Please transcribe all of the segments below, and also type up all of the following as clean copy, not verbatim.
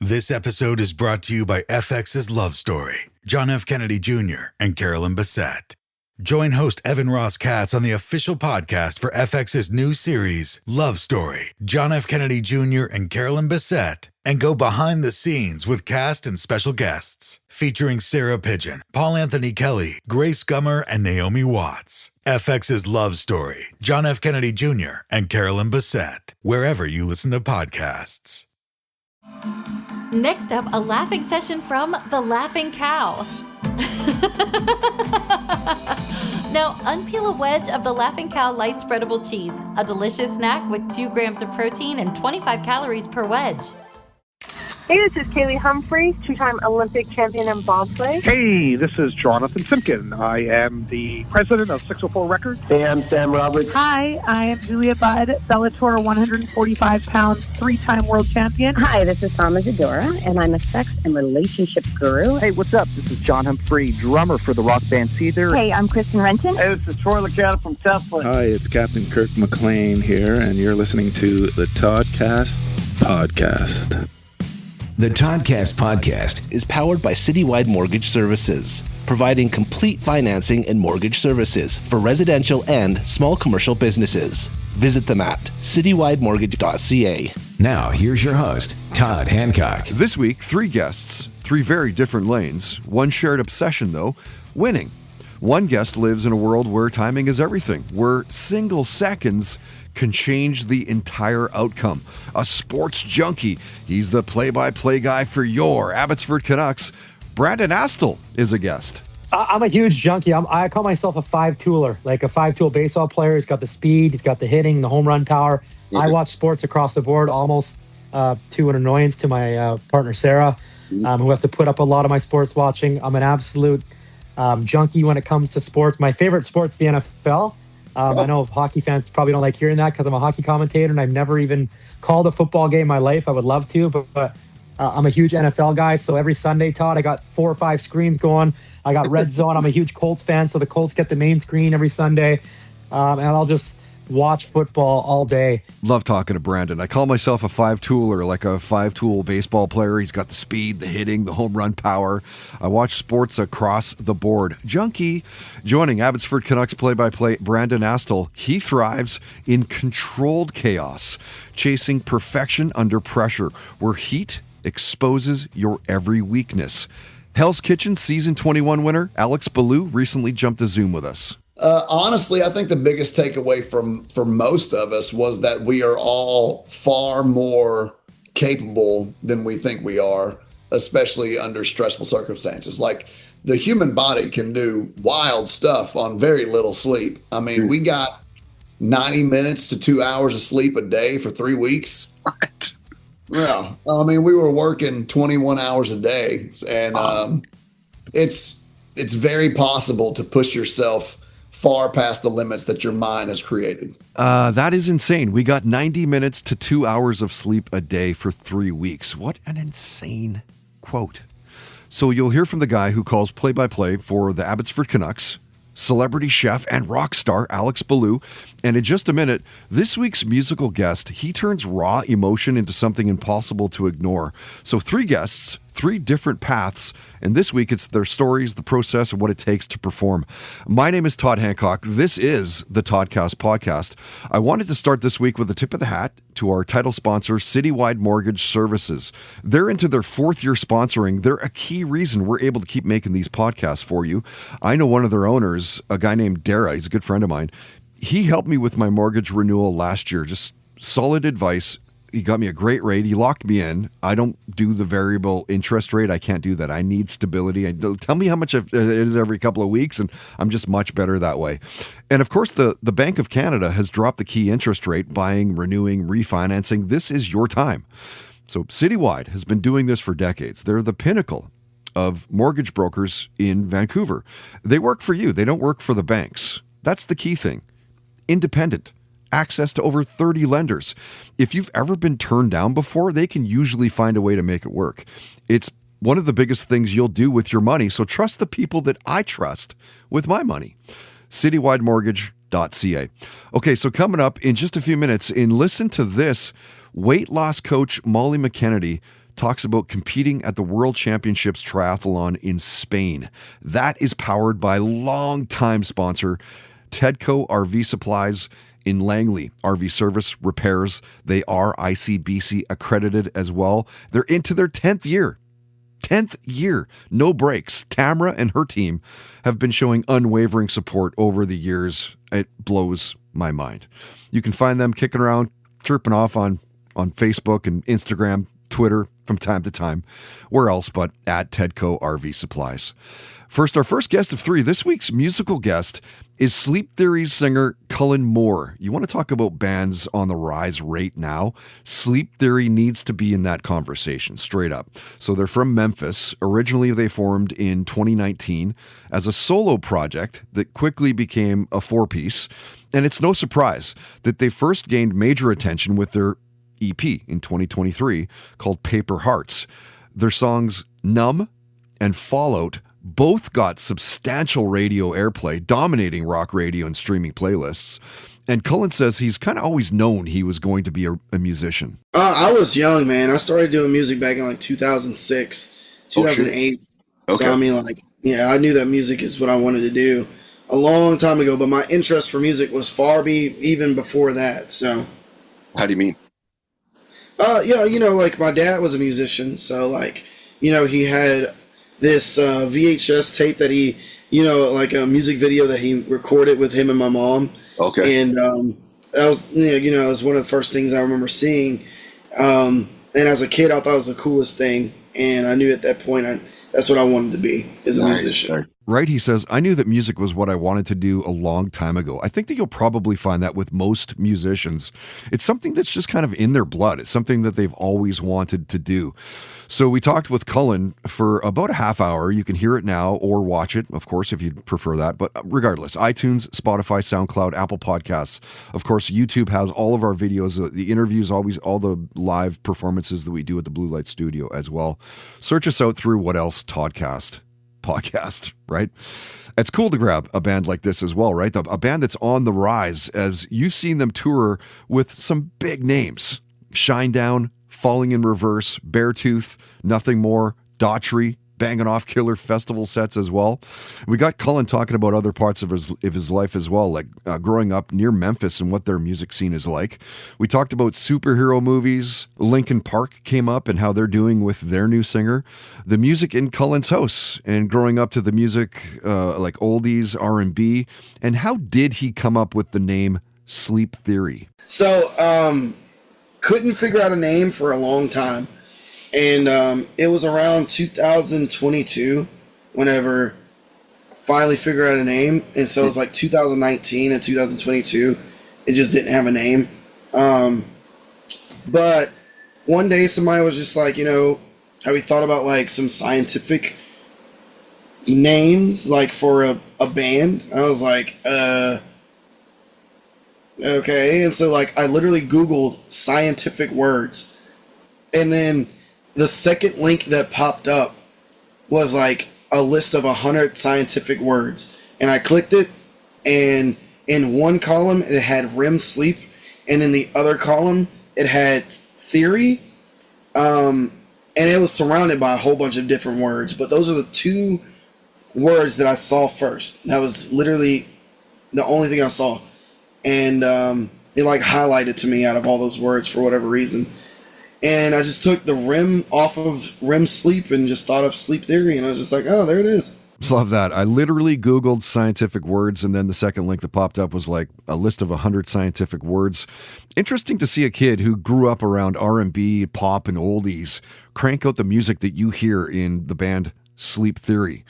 This episode is brought to you by FX's Love Story, John F. Kennedy Jr. and Carolyn Bessette. Join host Evan Ross Katz on the official podcast for FX's new series, Love Story, John F. Kennedy Jr. and Carolyn Bessette, and go behind the scenes with cast and special guests, featuring Sarah Pigeon, Paul Anthony Kelly, Grace Gummer, and Naomi Watts. FX's Love Story, John F. Kennedy Jr. and Carolyn Bessette, wherever you listen to podcasts. Next up, a laughing session from The Laughing Cow. Now, unpeel a wedge of the Laughing Cow light spreadable cheese, a delicious snack with 2 grams of protein and 25 calories per wedge. Hey, this is Kaylee Humphrey, 2-time Olympic champion in bobsleigh. Hey, this is Jonathan Simkin. I am the president of 604 Records. Hey, I'm Sam Roberts. Hi, I am Julia Budd, Bellator 145-pound 3-time world champion. Hi, this is Sama Zadora, and I'm a sex and relationship guru. Hey, what's up? This is John Humphrey, drummer for the rock band Seether. Hey, I'm Kristen Renton. Hey, this is Troy Licata from Tesla. Hi, it's Captain Kirk McLean here, and you're listening to the Toddcast Podcast. The Toddcast Podcast is powered by Citywide Mortgage Services, providing complete financing and mortgage services for residential and small commercial businesses. Visit them at citywidemortgage.ca. Now, here's your host, Todd Hancock. This week, 3 guests, 3 very different lanes, one shared obsession, though, winning. One guest lives in a world where timing is everything, where single seconds can change the entire outcome. A sports junkie. He's the play-by-play guy for your Abbotsford Canucks. Brandon Astle is a guest. I'm a huge junkie. I call myself a 5-tooler, like a 5-tool baseball player. He's got the speed, he's got the hitting, the home run power. Yeah. I watch sports across the board, almost to an annoyance to my partner, Sarah, who has to put up a lot of my sports watching. I'm an absolute junkie when it comes to sports. My favorite sport's the NFL. I know hockey fans probably don't like hearing that because I'm a hockey commentator and I've never even called a football game in my life. I would love to, but I'm a huge NFL guy. So every Sunday, Todd, I got 4 or 5 screens going. I got Red Zone. I'm a huge Colts fan, so the Colts get the main screen every Sunday. And I'll just watch football all day. Love talking to Brandon. I call myself a 5-tooler, like a 5-tool baseball player. He's got the speed, the hitting, the home run power. I watch sports across the board. Junkie. Joining Abbotsford Canucks play-by-play, Brandon Astle. He thrives in controlled chaos, chasing perfection under pressure, where heat exposes your every weakness. Hell's Kitchen Season 21 winner Alex Belew recently jumped a Zoom with us. Honestly, I think the biggest takeaway for most of us was that we are all far more capable than we think we are, especially under stressful circumstances. Like, the human body can do wild stuff on very little sleep. I mean, we got 90 minutes to 2 hours of sleep a day for 3 weeks. What? Yeah. I mean, we were working 21 hours a day, and it's very possible to push yourself far past the limits that your mind has created. That is insane. We got 90 minutes to 2 hours of sleep a day for 3 weeks. What an insane quote. So you'll hear from the guy who calls play-by-play for the Abbotsford Canucks, celebrity chef and rock star Alex Belew. And in just a minute, this week's musical guest, he turns raw emotion into something impossible to ignore. So 3 guests, 3 different paths, and this week it's their stories, the process, and what it takes to perform. My name is Todd Hancock. This is the Toddcast Podcast. I wanted to start this week with a tip of the hat to our title sponsor, Citywide Mortgage Services. They're into their 4th year sponsoring. They're a key reason we're able to keep making these podcasts for you. I know one of their owners, a guy named Dara. He's a good friend of mine. He helped me with my mortgage renewal last year. Just solid advice. He got me a great rate. He locked me in. I don't do the variable interest rate. I can't do that. I need stability. Tell me how much it is every couple of weeks, and I'm just much better that way. And of course, the Bank of Canada has dropped the key interest rate, buying, renewing, refinancing. This is your time. So Citywide has been doing this for decades. They're the pinnacle of mortgage brokers in Vancouver. They work for you. They don't work for the banks. That's the key thing. Independent. Access to over 30 lenders. If you've ever been turned down before, they can usually find a way to make it work. It's one of the biggest things you'll do with your money, so trust the people that I trust with my money. Citywidemortgage.ca. Okay, so coming up in just a few minutes, listen to this, weight loss coach Molly McKennedy talks about competing at the World Championships Triathlon in Spain. That is powered by longtime sponsor Tedco RV Supplies in Langley. RV service, repairs. They are ICBC accredited as well. They're into their 10th year. 10th year, no breaks. Tamara and her team have been showing unwavering support over the years. It blows my mind. You can find them kicking around, chirping off on Facebook and Instagram, Twitter from time to time. Where else but at Tedco RV Supplies. First, our first guest of 3. This week's musical guest is Sleep Theory's singer Cullen Moore. You want to talk about bands on the rise right now? Sleep Theory needs to be in that conversation, straight up. So they're from Memphis. Originally, they formed in 2019 as a solo project that quickly became a 4-piece. And it's no surprise that they first gained major attention with their EP in 2023 called Paper Hearts. Their songs Numb and Fallout both got substantial radio airplay, dominating rock radio and streaming playlists. And Cullen says he's kind of always known he was going to be a musician. I was young, man. I started doing music back in like 2006, 2008. Okay. So, I mean, I knew that music is what I wanted to do a long time ago, but my interest for music was even before that. So, how do you mean? Like my dad was a musician, so he had this VHS tape that he, like a music video that he recorded with him and my mom. Okay. And that was, it was one of the first things I remember seeing. And as a kid, I thought it was the coolest thing, and I knew at that point that's what I wanted to be, as a musician. Right, he says, I knew that music was what I wanted to do a long time ago. I think that you'll probably find that with most musicians. It's something that's just kind of in their blood. It's something that they've always wanted to do. So we talked with Cullen for about a half hour. You can hear it now or watch it, of course, if you'd prefer that. But regardless, iTunes, Spotify, SoundCloud, Apple Podcasts. Of course, YouTube has all of our videos, the interviews, always all the live performances that we do at the Blue Light Studio as well. Search us out through What Else Toddcast podcast, right? It's cool to grab a band like this as well, right? A band that's on the rise, as you've seen them tour with some big names. Shinedown, Falling in Reverse, Beartooth, Nothing More, Daughtry, banging off killer festival sets as well. We got Cullen talking about other parts of his life as well, like growing up near Memphis and what their music scene is like. We talked about superhero movies. Linkin Park came up and how they're doing with their new singer. The music in Cullen's house and growing up to the music like oldies, R&B. And how did he come up with the name Sleep Theory? So, couldn't figure out a name for a long time. And it was around 2022 whenever I finally figured out a name. And so it was like 2019 and 2022. It just didn't have a name. But one day somebody was just like, have you thought about like some scientific names like for a band? I was like, okay. And so like I literally Googled scientific words. And then the second link that popped up was like a list of 100 scientific words. And I clicked it, and in one column it had REM sleep, and in the other column it had theory. And it was surrounded by a whole bunch of different words, but those are the two words that I saw first. That was literally the only thing I saw. And it like highlighted to me out of all those words for whatever reason. And I just took the REM off of REM sleep and just thought of sleep theory. And I was just like, oh, there it is. Love that. I literally Googled scientific words, and then the second link that popped up was like a list of 100 scientific words. Interesting to see a kid who grew up around R&B, pop, and oldies crank out the music that you hear in the band Sleep Theory.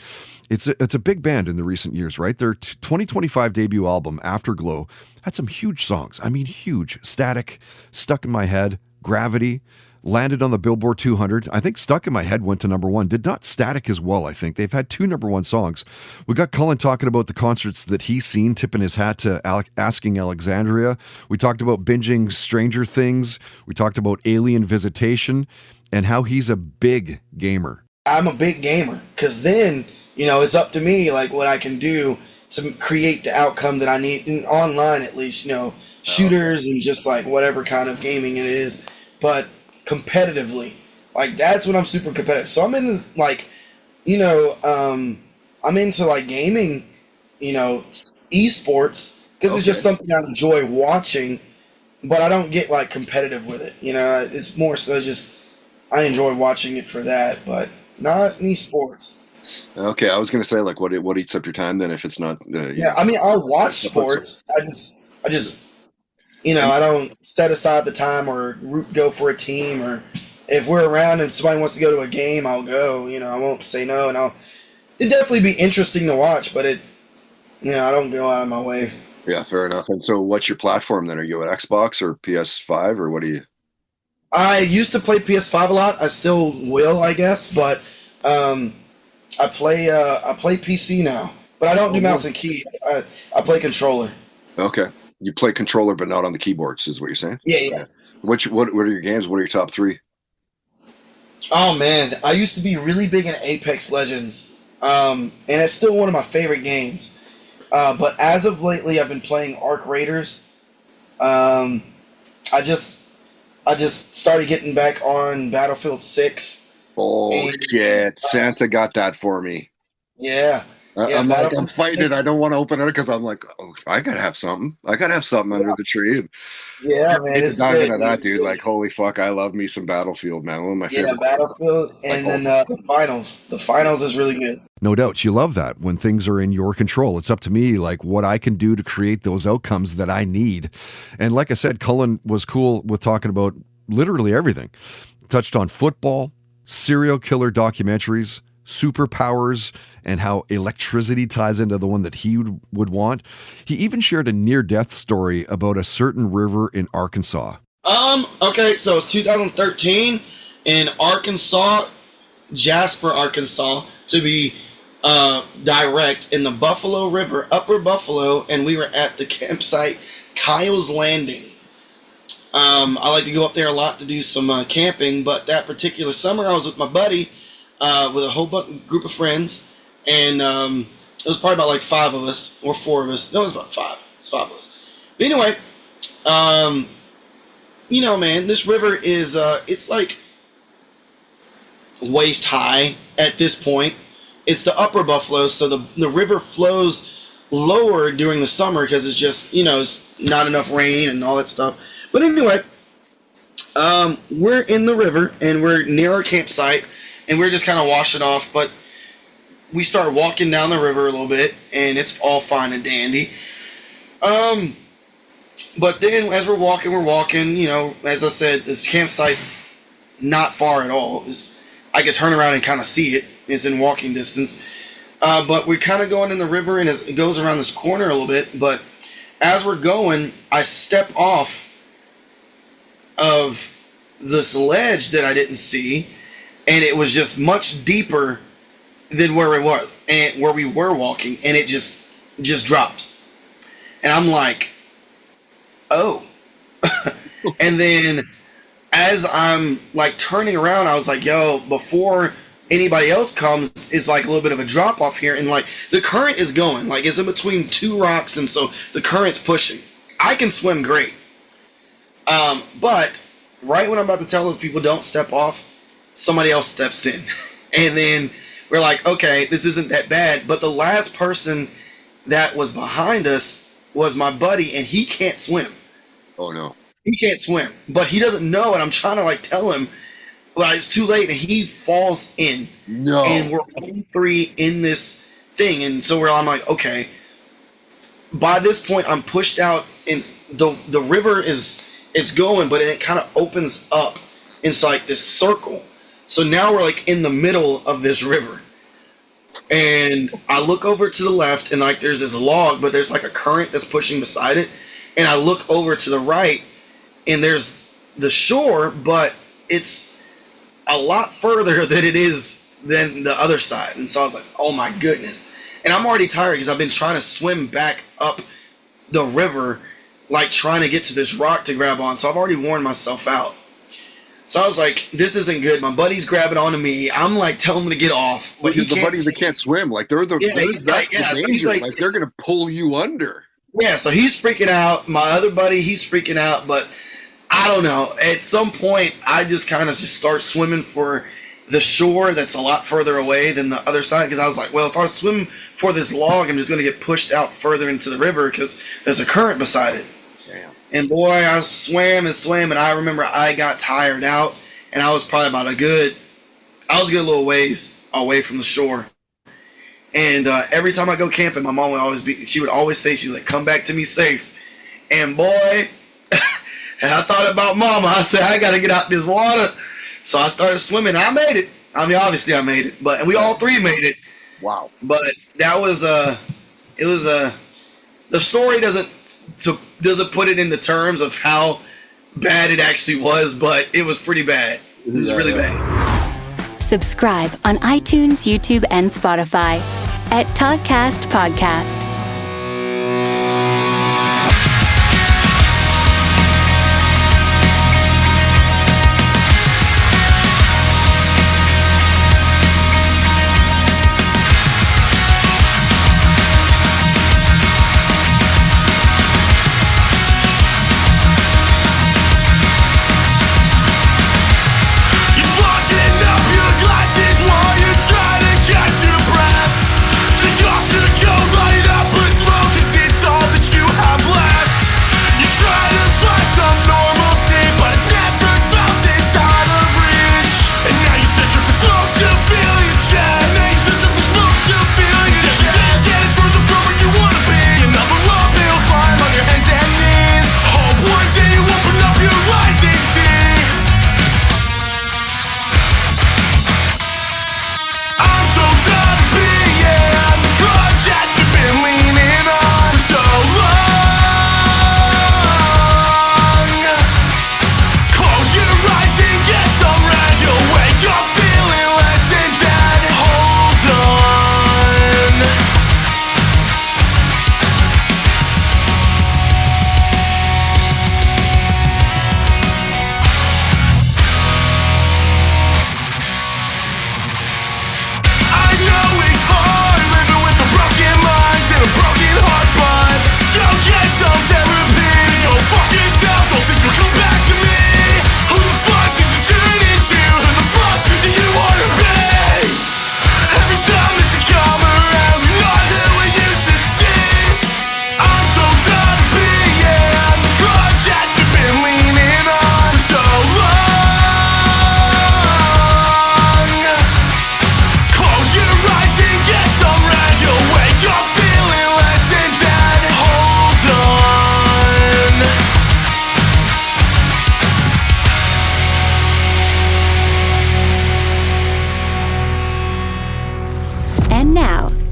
It's a big band in the recent years, right? Their 2025 debut album, Afterglow, had some huge songs. I mean, huge. Static, Stuck in My Head, Gravity, landed on the Billboard 200. I think Stuck in My Head went to number 1. Did not Static as well, I think. They've had 2 number 1 songs. We got Cullen talking about the concerts that he's seen, tipping his hat to Asking Alexandria. We talked about binging Stranger Things. We talked about Alien Visitation and how he's a big gamer. I'm a big gamer because then, it's up to me, like what I can do to create the outcome that I need, online at least, shooters and just like whatever kind of gaming it is. But competitively, Like, that's when I'm super competitive. So I'm in, like, you know, I'm into, like, gaming, you know, esports, because it's just something I enjoy watching, but I don't get, like, competitive with it. You know, it's more so just I enjoy watching it for that, but not in esports. Okay, I was gonna say, like, what eats up your time then if it's not? I mean, I'll watch sports. I just, you know, I don't set aside the time or go for a team, or if we're around and somebody wants to go to a game, I'll go. You know, I won't say no, and it'd definitely be interesting to watch, but I don't go out of my way. Yeah, fair enough. And so, what's your platform then? Are you an Xbox or PS5 or what do you? I used to play PS5 a lot. I still will, I guess, but I play PC now. But I don't do mouse and key. I play controller. Okay, you play controller, but not on the keyboards, is what you're saying? Yeah. What are your games? What are your top 3? Oh man, I used to be really big in Apex Legends, and it's still one of my favorite games. But as of lately, I've been playing Arc Raiders. I just started getting back on Battlefield 6. Oh shit! Santa got that for me. Yeah. I'm fighting it. I don't want to open it because I'm like, oh, I gotta have something. I gotta have something under the tree. And yeah, man, it's not into that, dude. Like, holy fuck, I love me some Battlefield, man. One of my favorite. Battlefield, and then the finals. The finals is really good. No doubt, you love that when things are in your control. It's up to me, like what I can do to create those outcomes that I need. And like I said, Cullen was cool with talking about literally everything. Touched on football, serial killer documentaries, superpowers, and how electricity ties into the one that he would want. He even shared a near-death story about a certain river in Arkansas. Okay, so it's 2013 in Arkansas, Jasper, Arkansas, to be direct, in the Buffalo River, Upper Buffalo, and we were at the campsite Kyle's Landing. I like to go up there a lot to do some camping, but that particular summer I was with my buddy, with a whole group of friends, and it was probably about like 5 of us, or 4 of us. No, it was about 5. It's 5 of us. But anyway, you know, man, this river is, it's like waist high at this point. It's the Upper Buffalo, so the river flows lower during the summer because it's just, you know, it's not enough rain and all that stuff. But anyway, we're in the river, and we're near our campsite, and we're just kind of washing off, but we start walking down the river a little bit, and it's all fine and dandy. But then as we're walking, you know, as I said, the campsite's not far at all. I could turn around and kind of see it. It's in walking distance. But we're kind of going in the river, and it goes around this corner a little bit, but as we're going, I step off of this ledge that I didn't see, and it was just much deeper than where it was and where we were walking, and it just drops, and I'm like, oh. And then as I'm like turning around, I was like, yo, before anybody else comes, it's like a little bit of a drop off here, and like the current is going, like it's in between 2 rocks, and so the current's pushing. I can swim great, but right when I'm about to tell the people don't step off, somebody else steps in. And then we're like, okay, this isn't that bad. But the last person that was behind us was my buddy, and he can't swim. Oh no. He can't swim, but he doesn't know, and I'm trying to like tell him, but it's too late, and he falls in. No. And we're all 3 in this thing, and so I'm like, okay. By this point, I'm pushed out, and the river it's going, but it kind of opens up into like this circle. So now we're like in the middle of this river, and I look over to the left, and like there's this log, but there's like a current that's pushing beside it, and I look over to the right, and there's the shore, but it's a lot further than it is than the other side. And so I was like, oh my goodness. And I'm already tired because I've been trying to swim back up the river, like trying to get to this rock to grab on. So I've already worn myself out. So I was like, this isn't good. My buddy's grabbing onto me. I'm like, tell him to get off. But the buddies that can't swim, like they're the danger. So like they're gonna pull you under. Yeah, so he's freaking out. My other buddy, he's freaking out. But I don't know. At some point, I just kind of just start swimming for the shore that's a lot further away than the other side, because I was like, well, if I swim for this log, I'm just going to get pushed out further into the river because there's a current beside it. Damn. And boy, I swam, and I remember I got tired out, and I was probably about a good little ways away from the shore. And every time I go camping, my mom would always say, she's like, come back to me safe. And boy, and I thought about Mama. I said, I got to get out this water. So I started swimming. I made it. I mean, obviously I made it, but we all three made it. Wow. But that was the story doesn't put it into terms of how bad it actually was, but it was pretty bad. It was really bad. Subscribe on iTunes, YouTube, and Spotify at Toddcast Podcast.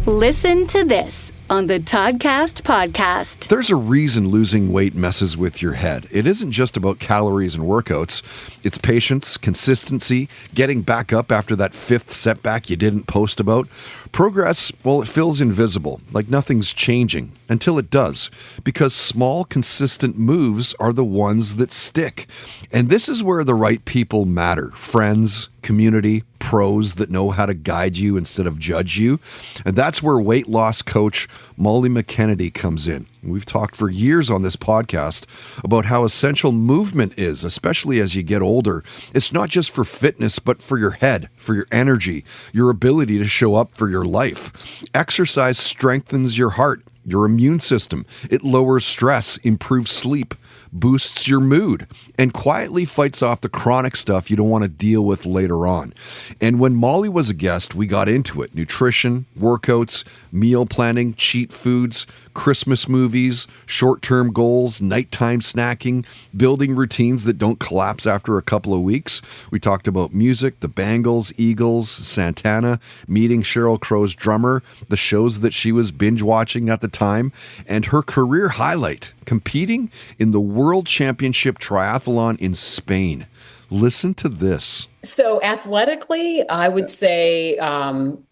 Listen to this on the Toddcast Podcast. There's a reason losing weight messes with your head. It isn't just about calories and workouts. It's patience, consistency, getting back up after that fifth setback you didn't post about. Progress, well, it feels invisible, like nothing's changing, until it does, because small, consistent moves are the ones that stick. And this is where the right people matter. Friends, community, pros that know how to guide you instead of judge you. And that's where weight loss coach Molly McKennedy comes in. We've talked for years on this podcast about how essential movement is, especially as you get older. It's not just for fitness, but for your head, for your energy, your ability to show up for your life. Exercise strengthens your heart, your immune system. It lowers stress, improves sleep, boosts your mood, and quietly fights off the chronic stuff you don't want to deal with later on. And when Molly was a guest, we got into it. Nutrition, workouts, meal planning, cheat foods, Christmas movies, short-term goals, nighttime snacking, building routines that don't collapse after a couple of weeks. We talked about music, the Bangles, Eagles, Santana, meeting Sheryl Crow's drummer, the shows that she was binge-watching at the time, and her career highlight, competing in the World Championship Triathlon in Spain. Listen to this. So athletically, I would say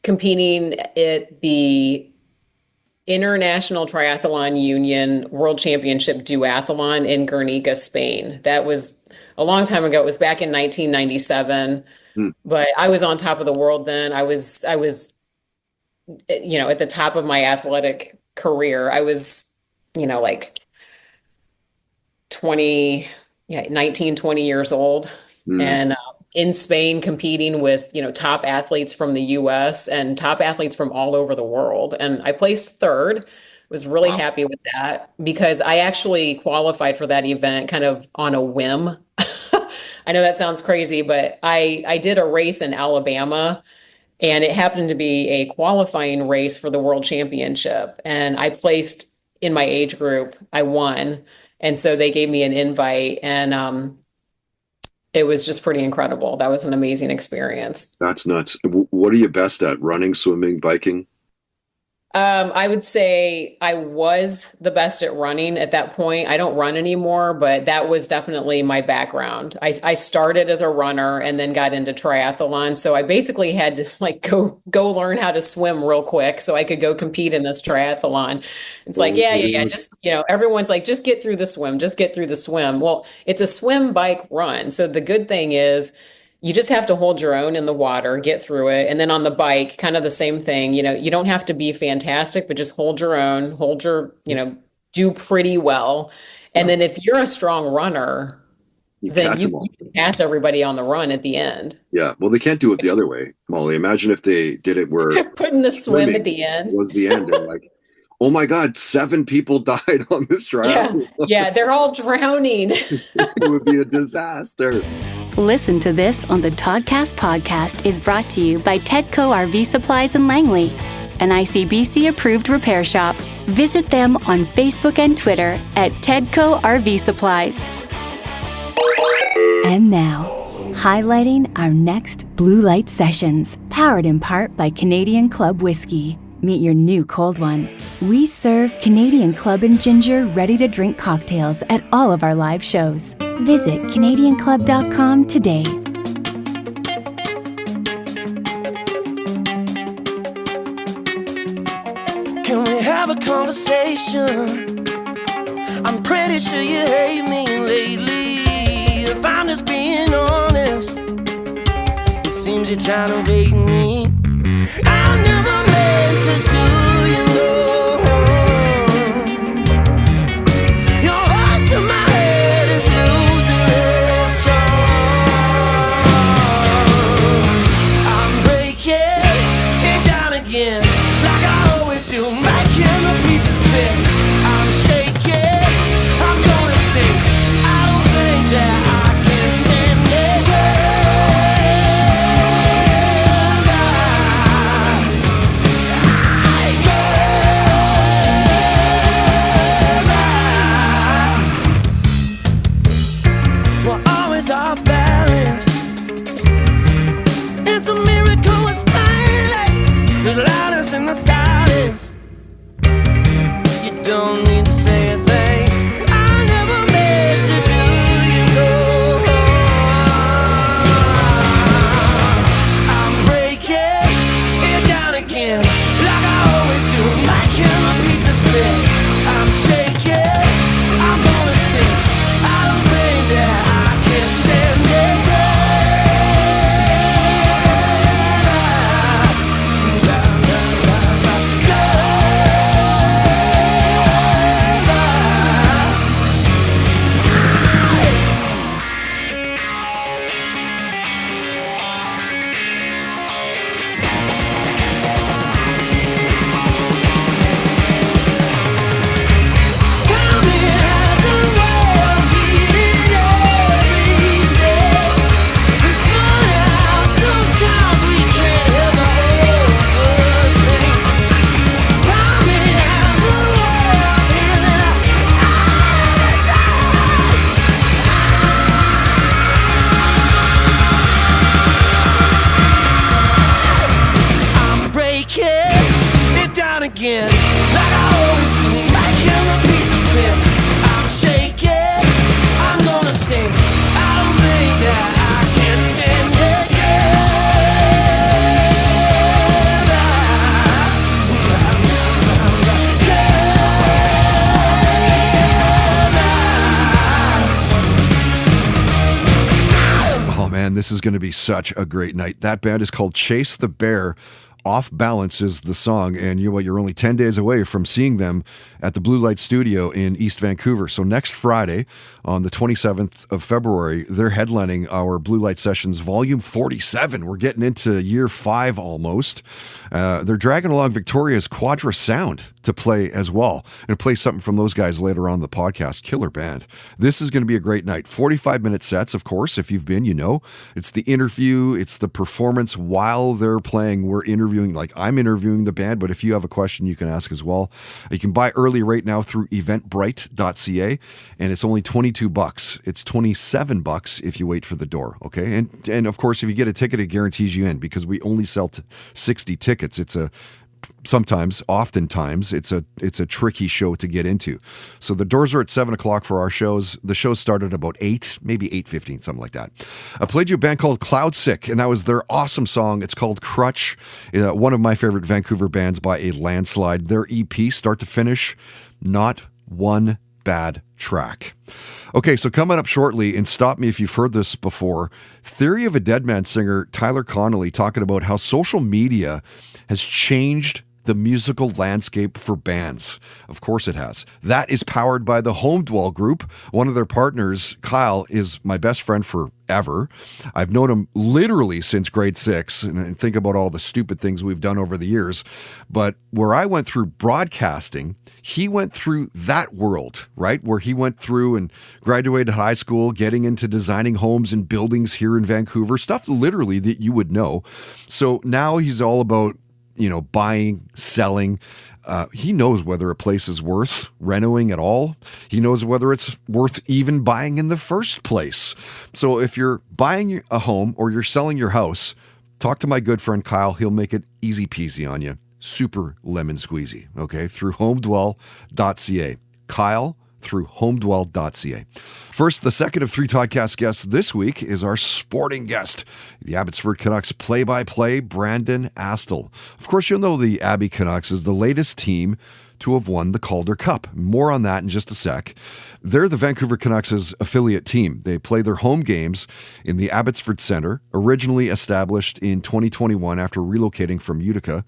competing at the International Triathlon Union World Championship Duathlon in Guernica, Spain. That was a long time ago. It was back in 1997, but I was on top of the world then. I was, at the top of my athletic career. I was, like 20, 19, 20 years old. And in Spain competing with, top athletes from the US and top athletes from all over the world. And I placed third, was really happy with that because I actually qualified for that event kind of on a whim. I know that sounds crazy, but I did a race in Alabama and it happened to be a qualifying race for the World Championship. And I placed in my age group, I won. And so they gave me an invite and it was just pretty incredible. That was an amazing experience. That's nuts. What are you best at? Running, swimming, biking? I would say I was the best at running at that point. I don't run anymore, but that was definitely my background. I started as a runner and then got into triathlon. So I basically had to go learn how to swim real quick so I could go compete in this triathlon. It's like, yeah. Just, everyone's like, just get through the swim, just get through the swim. Well, it's a swim, bike, run. So the good thing is, you just have to hold your own in the water, get through it. And then on the bike, kind of the same thing. You don't have to be fantastic, but just hold your own, do pretty well. And then if you're a strong runner, then you can pass everybody on the run at the end. Yeah. Well, they can't do it the other way, Molly. Imagine if they did it where putting the swim at the end was the end. And like, oh my God, 7 people died on this trial. Yeah, they're all drowning. It would be a disaster. Listen to This on the Toddcast podcast is brought to you by Tedco RV Supplies in Langley, an ICBC-approved repair shop. Visit them on Facebook and Twitter at Tedco RV Supplies. And now, highlighting our next Blue Light Sessions, powered in part by Canadian Club Whiskey. Meet your new cold one. We serve Canadian Club and Ginger ready-to-drink cocktails at all of our live shows. Visit CanadianClub.com today. Can we have a conversation? I'm pretty sure you hate me lately. If I'm just being honest, it seems you're trying to evade me. I never meant to do you no harm. Your voice in my head is losing its charm. I'm breaking it down again, like I always do, making the pieces fit. I'm shaking, I'm gonna sink. I don't think that I can stand it. Off balance. It's a miracle we're standing. The loudest in the silence. You don't need to say a thing. I never meant to do you no harm. I'm breaking it down again, like I always do, making the pieces fit. I'm shaking, I'm gonna sink. I don't think that stand it. Again, like I always do, making the pieces fit. I'm shaking, I'm gonna sink. I don't think that I can stand it. Oh man, this is going to be such a great night. That band is called Chase the Bear Off Balance is the song, and you're only 10 days away from seeing them at the Blue Light Studio in East Vancouver. So next Friday, on the 27th of February, they're headlining our Blue Light Sessions Volume 47. We're getting into year 5 almost. They're dragging along Victoria's Quadra Sound to play as well, and play something from those guys later on in the podcast. Killer band. This is going to be a great night. 45-minute sets, of course. If you've been, you know. It's the interview, it's the performance while they're playing. We're interviewing, like I'm interviewing the band, but if you have a question, you can ask as well. You can buy early right now through eventbrite.ca, and it's only $22. It's $27 if you wait for the door, okay? And of course, if you get a ticket, it guarantees you in, because we only sell 60 tickets. Oftentimes, it's a tricky show to get into. So the doors are at 7 o'clock for our shows. The show started about 8, maybe 8:15, something like that. I played you a band called Cloudsick, and that was their awesome song. It's called Crutch, one of my favorite Vancouver bands by a landslide. Their EP, start to finish, not one bad track. Okay, so coming up shortly, and stop me if you've heard this before, Theory of a Deadman singer Tyler Connolly talking about how social media has changed the musical landscape for bands. Of course it has. That is powered by the Home Dwell Group. One of their partners, Kyle, is my best friend forever. I've known him literally since grade 6, and think about all the stupid things we've done over the years. But where I went through broadcasting, he went through that world, right? Where he went through and graduated high school, getting into designing homes and buildings here in Vancouver, stuff literally that you would know. So now he's all about buying, selling. He knows whether a place is worth renovating at all. He knows whether it's worth even buying in the first place. So if you're buying a home or you're selling your house, talk to my good friend Kyle. He'll make it easy peasy on you. Super lemon squeezy, okay? Through homedwell.ca. Kyle through homedwell.ca. First, the second of 3 Toddcast guests this week is our sporting guest, the Abbotsford Canucks play-by-play, Brandon Astle. Of course, you'll know the Abby Canucks is the latest team to have won the Calder Cup. More on that in just a sec. They're the Vancouver Canucks' affiliate team. They play their home games in the Abbotsford Centre, originally established in 2021 after relocating from Utica.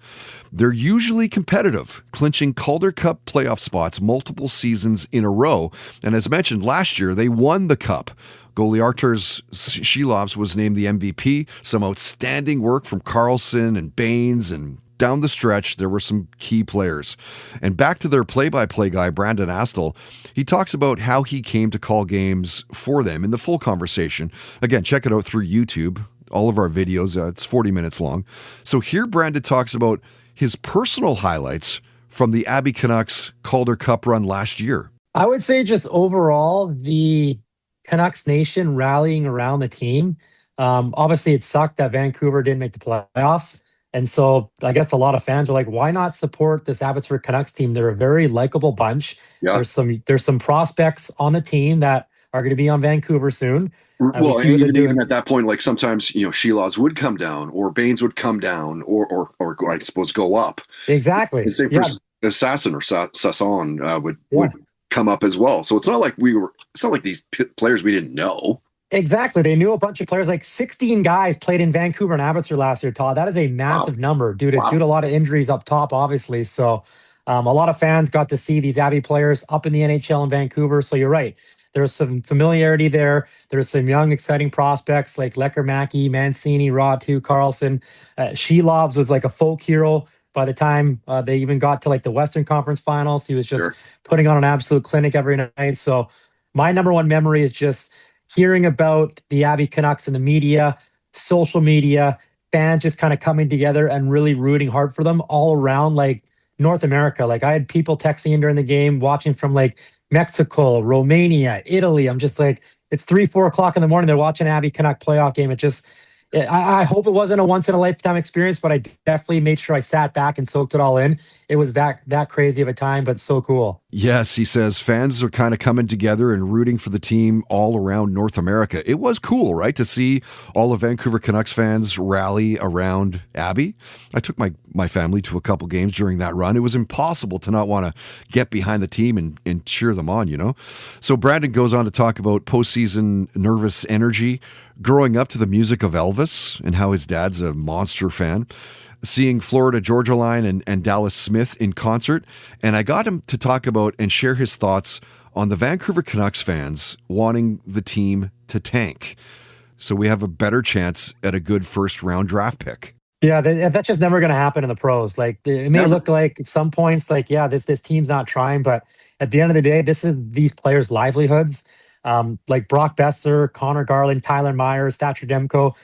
They're usually competitive, clinching Calder Cup playoff spots multiple seasons in a row. And as mentioned, last year, they won the Cup. Goalie Arturs Shilovs was named the MVP. Some outstanding work from Carlson and Baines, and down the stretch, there were some key players. And back to their play-by-play guy, Brandon Astle, he talks about how he came to call games for them in the full conversation. Again, check it out through YouTube. All of our videos, it's 40 minutes long. So here Brandon talks about his personal highlights from the Abbey Canucks Calder Cup run last year. I would say just overall, the Canucks Nation rallying around the team. Obviously, it sucked that Vancouver didn't make the playoffs. And so I guess a lot of fans are like, why not support this Abbotsford Canucks team? They're a very likable bunch. Yeah. There's some prospects on the team that are going to be on Vancouver soon. Well, and even at that point, like sometimes, Shilovs would come down, or Baines would come down, or I suppose go up. Exactly. And say for Assassin or Sasson would come up as well. So it's not like these players we didn't know. Exactly. They knew a bunch of players. Like 16 guys played in Vancouver and Abbotsford last year, Todd. That is a massive number due to a lot of injuries up top, obviously. So a lot of fans got to see these Abbey players up in the NHL in Vancouver. So you're right. There's some familiarity there. There's some young, exciting prospects like Lecker-Mackey, Mancini, Ratu, Carlson. Shilovs was like a folk hero by the time they even got to like the Western Conference Finals. He was just putting on an absolute clinic every night. So my number one memory is just hearing about the Abbey Canucks in the media, social media, fans just kind of coming together and really rooting hard for them all around like North America. Like I had people texting in during the game, watching from like Mexico, Romania, Italy. I'm just like, it's 3-4 o'clock in the morning. They're watching an Abbey Canuck playoff game. I hope it wasn't a once in a lifetime experience, but I definitely made sure I sat back and soaked it all in. It was that crazy of a time, but so cool. Yes, he says fans are kind of coming together and rooting for the team all around North America. It was cool, right, to see all of Vancouver Canucks fans rally around Abbey. I took my family to a couple games during that run. It was impossible to not want to get behind the team and cheer them on, So Brandon goes on to talk about postseason nervous energy, growing up to the music of Elvis and how his dad's a monster fan. seeing Florida Georgia Line and Dallas Smith in concert, and I got him to talk about and share his thoughts on the Vancouver Canucks fans wanting the team to tank, so we have a better chance at a good first-round draft pick. Yeah, that's just never going to happen in the pros. Like, it may look like at some points, like, yeah, this team's not trying, but at the end of the day, this is these players' livelihoods. Like Brock Besser, Connor Garland, Tyler Myers, Thatcher Demko,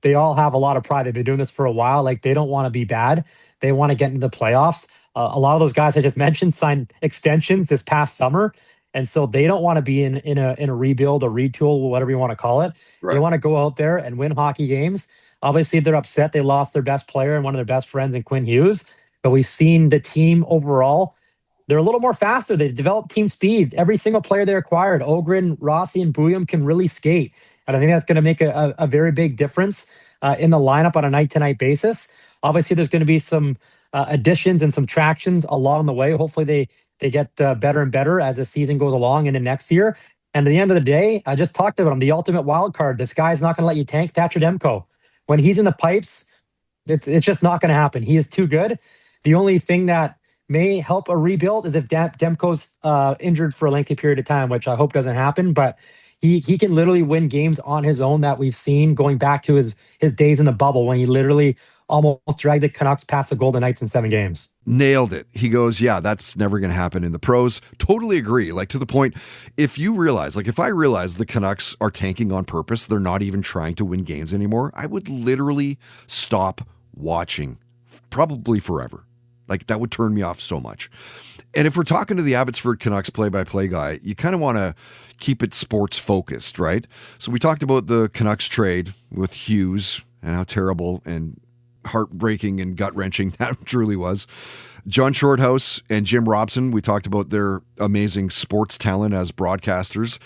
they all have a lot of pride. They've been doing this for a while. Like, they don't want to be bad. They want to get into the playoffs. A lot of those guys I just mentioned signed extensions this past summer, and so they don't want to be in a rebuild, a retool, whatever you want to call it. Right. They want to go out there and win hockey games. Obviously, they're upset. They lost their best player and one of their best friends in Quinn Hughes. But we've seen the team overall, they're a little more faster. They've developed team speed. Every single player they acquired, Ogren, Rossi, and Bouillon, can really skate. And I think that's going to make a very big difference in the lineup on a night-to-night basis. Obviously, there's going to be some additions and subtractions along the way. Hopefully, they get better and better as the season goes along into next year. And at the end of the day, I just talked about him, the ultimate wild card. This guy's not going to let you tank. Thatcher Demko. When he's in the pipes, it's just not going to happen. He is too good. The only thing that may help a rebuild is if Demko's injured for a lengthy period of time, which I hope doesn't happen. But he can literally win games on his own that we've seen going back to his days in the bubble when he literally almost dragged the Canucks past the Golden Knights in 7 games. Nailed it. He goes, yeah, that's never going to happen in the pros. Totally agree. Like, to the point, if I realize the Canucks are tanking on purpose, they're not even trying to win games anymore, I would literally stop watching, probably forever. Like, that would turn me off so much. And if we're talking to the Abbotsford Canucks play-by-play guy, you kind of want to keep it sports focused, right? So we talked about the Canucks trade with Hughes and how terrible and heartbreaking and gut-wrenching that truly was. John Shorthouse and Jim Robson, we talked about their amazing sports talent as broadcasters.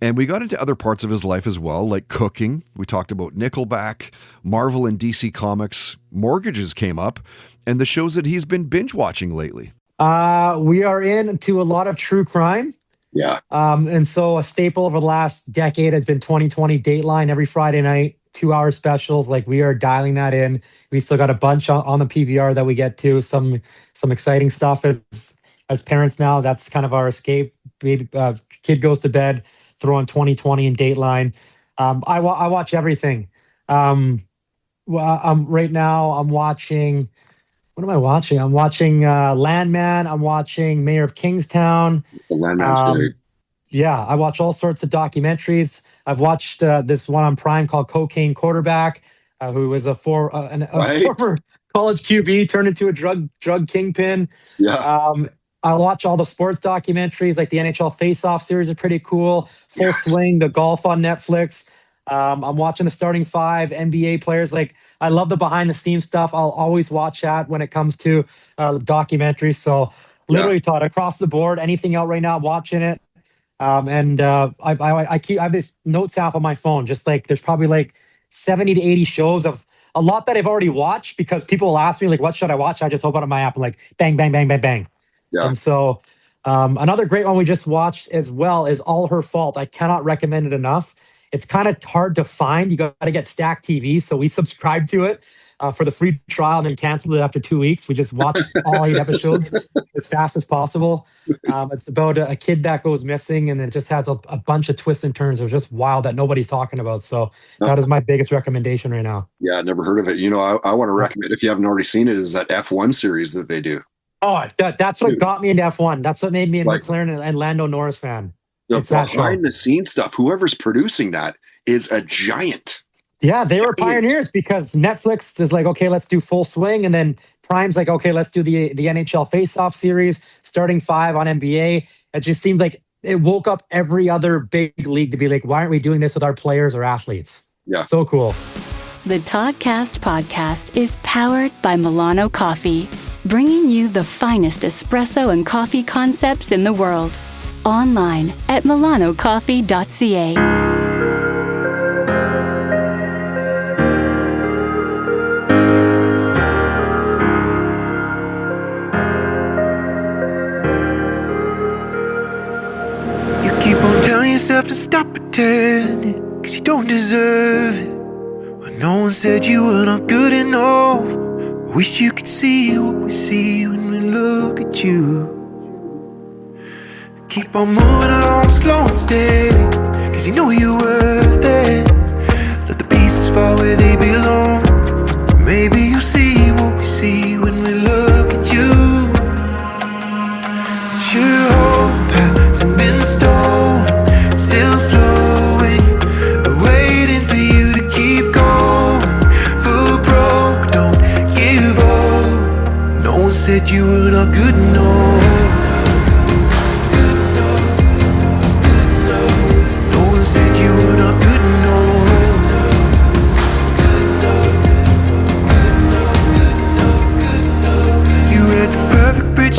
And we got into other parts of his life as well, like cooking. We talked about Nickelback, Marvel and DC Comics. Mortgages came up, and the shows that he's been binge-watching lately. We are into a lot of true crime. Yeah. And so a staple over the last decade has been 2020 Dateline every Friday night, 2-hour specials. Like, we are dialing that in. We still got a bunch on the PVR that we get to. Some exciting stuff as parents now. That's kind of our escape. Baby, kid goes to bed, throw on 2020 and Dateline. I watch everything. Right now I'm watching. What am I watching? I'm watching Landman. I'm watching Mayor of Kingstown. The Landman's great. Yeah, I watch all sorts of documentaries. I've watched this one on Prime called Cocaine Quarterback, who was a former college QB turned into a drug kingpin. Yeah. I watch all the sports documentaries, like the NHL Face-Off series are pretty cool. Full Swing, the golf on Netflix. I'm watching the starting 5 NBA players. Like, I love the behind-the-scenes stuff. I'll always watch that when it comes to documentaries. So literally, Todd, across the board, anything out right now, I'm watching it. I have this notes app on my phone. Just like, there's probably like 70 to 80 shows of a lot that I've already watched, because people will ask me, like, what should I watch? I just open up my app and like bang, bang, bang, bang, bang. Yeah. And so another great one we just watched as well is All Her Fault. I cannot recommend it enough. It's kind of hard to find. You got to get Stack TV. So we subscribed to it for the free trial and then canceled it after 2 weeks. We just watched all 8 episodes as fast as possible. It's about a kid that goes missing, and it just has a bunch of twists and turns. It was just wild that nobody's talking about. So that is my biggest recommendation right now. Yeah, I never heard of it. You know, I want to recommend, if you haven't already seen it, is that F1 series that they do. Oh, that's what got me into F1. That's what made me a McLaren and Lando Norris fan. The behind the scenes stuff, whoever's producing that is a giant. Yeah, they were pioneers, because Netflix is like, okay, let's do Full Swing. And then Prime's like, okay, let's do the NHL Face-Off series, starting 5 on NBA. It just seems like it woke up every other big league to be like, why aren't we doing this with our players or athletes? Yeah. So cool. The Toddcast podcast is powered by Milano Coffee, bringing you the finest espresso and coffee concepts in the world. Online at milanocoffee.ca. You keep on telling yourself to stop pretending, 'cause you don't deserve it. When no one said you were not good enough, Wish you could see what we see when we look at you. Keep on moving along slow and steady, 'cause you know you're worth it. Let the pieces fall where they belong. Maybe you'll see what we see when we look at you. But your hope hasn't been stolen, it's still flowing, waiting for you to keep going. Full broke, don't give up. No one said you were not good enough. No one said you were not good enough.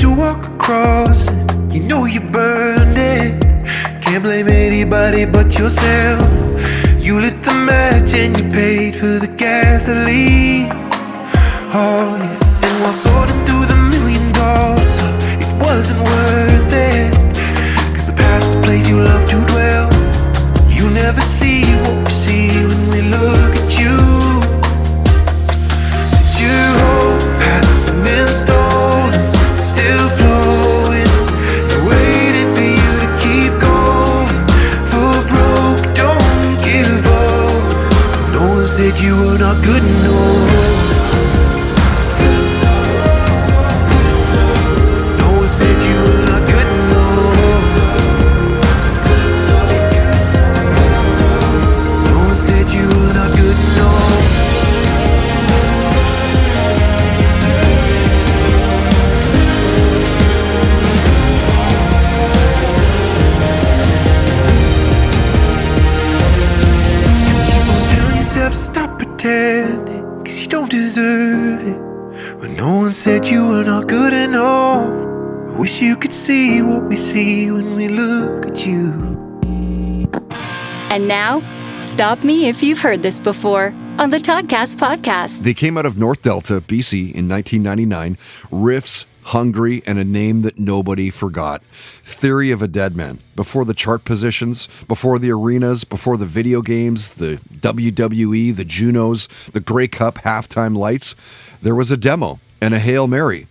You walk across it, you know you burned it. Can't blame anybody but yourself. You lit the match and you paid for the gasoline. Oh yeah, and while sorting through the million dollars, it wasn't worth it, 'cause the past's the place you love to dwell. You never see what we see when we look at you. That your hope hasn't been stolen, still flowing, waiting for you to keep going. Full broke, don't give up. No one said you were not good enough. No one said you were not good enough. No one said you were not good enough. Stop pretending, 'cause you don't deserve it. When no one said you were not good enough. I wish you could see what we see when we look at you. And now, stop me if you've heard this before on the Toddcast podcast. They came out of North Delta, BC in 1999. Riffs, hungry, and a name that nobody forgot. Theory of a Dead Man. Before the chart positions, before the arenas, before the video games, the WWE, the Junos, the Grey Cup halftime lights, there was a demo and a Hail Mary.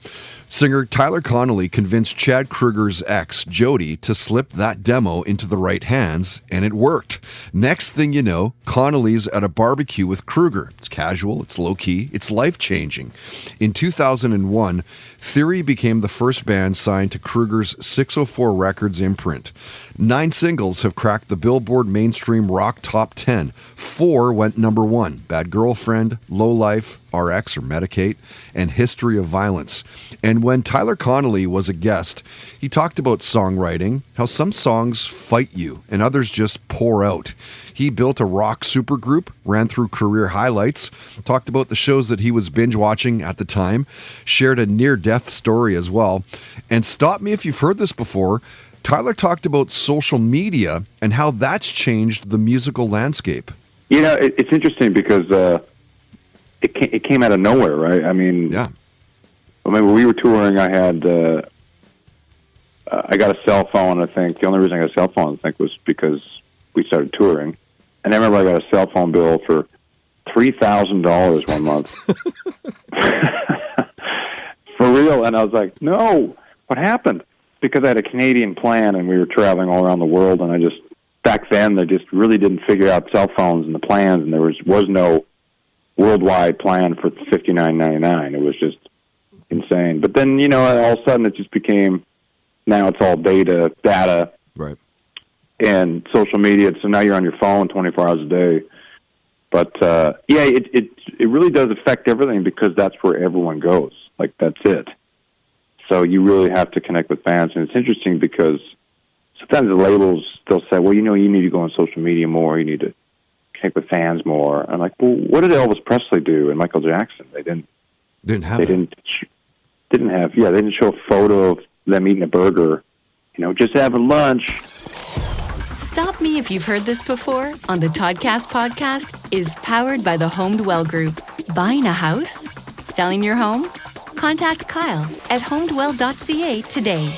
Singer Tyler Connolly convinced Chad Kruger's ex, Jody, to slip that demo into the right hands, and it worked. Next thing you know, Connolly's at a barbecue with Kruger. It's casual, it's low-key, it's life-changing. In 2001, Theory became the first band signed to Kruger's 604 Records imprint. 9 singles have cracked the Billboard Mainstream Rock Top 10. 4 went number 1, Bad Girlfriend, Low Life, RX or Medicate, and History of Violence. And when Tyler Connolly was a guest, he talked about songwriting, how some songs fight you and others just pour out. He built a rock supergroup, ran through career highlights, talked about the shows that he was binge watching at the time, shared a near-death story as well. And stop me if you've heard this before, Tyler talked about social media and how that's changed the musical landscape. You know, it's interesting because it came out of nowhere, right? I mean, yeah. When we were touring, I had I got a cell phone. I think the only reason I got a cell phone, I think, was because we started touring. And I remember I got a cell phone bill for $3,000 one month. For real. And I was like, no, what happened? Because I had a Canadian plan and we were traveling all around the world. And I just, back then, they just really didn't figure out cell phones and the plans. And there was no worldwide plan for $59.99. It was just insane. But then, you know, all of a sudden it just became, now it's all data, right, and social media. So now you're on your phone 24 hours a day. But yeah, it really does affect everything because that's where everyone goes. Like, that's it. So you really have to connect with fans. And it's interesting because sometimes the labels, they'll say, well, you know, you need to go on social media more. You need to connect with fans more. I'm like, well, what did Elvis Presley do and Michael Jackson? They didn't show a photo of them eating a burger, you know, just having lunch. Stop Me If You've Heard This Before on the Toddcast podcast is powered by the Home Dwell Group. Buying a house? Selling your home? Contact Kyle at homedwell.ca today.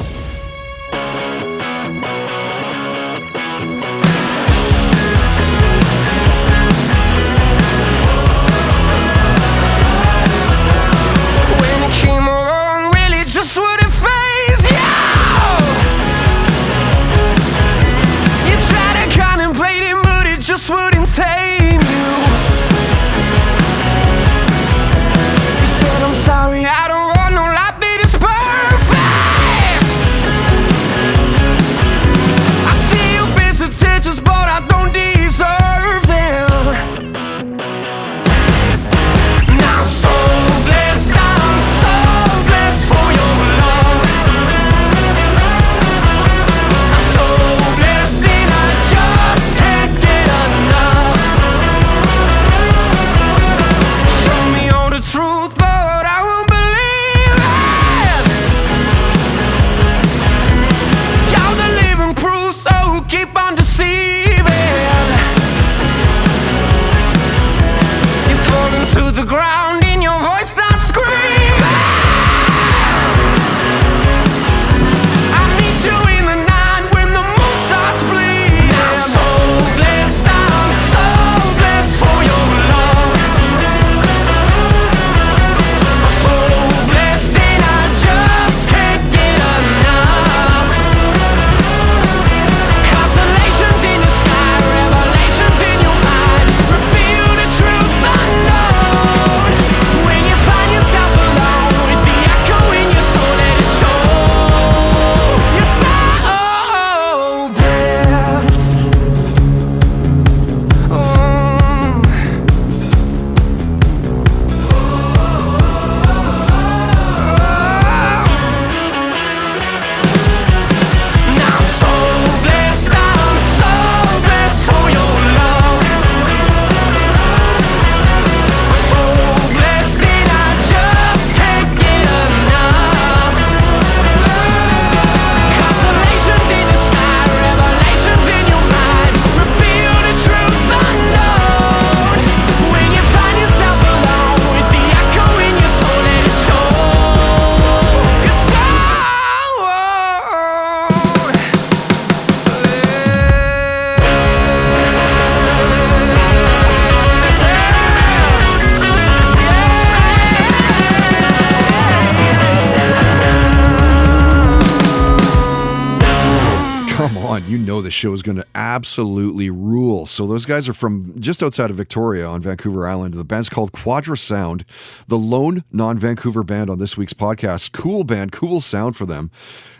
You know the show is going to absolutely rule. So those guys are from just outside of Victoria on Vancouver Island. The band's called Quadra Sound, the lone non-Vancouver band on this week's podcast. Cool band, cool sound for them.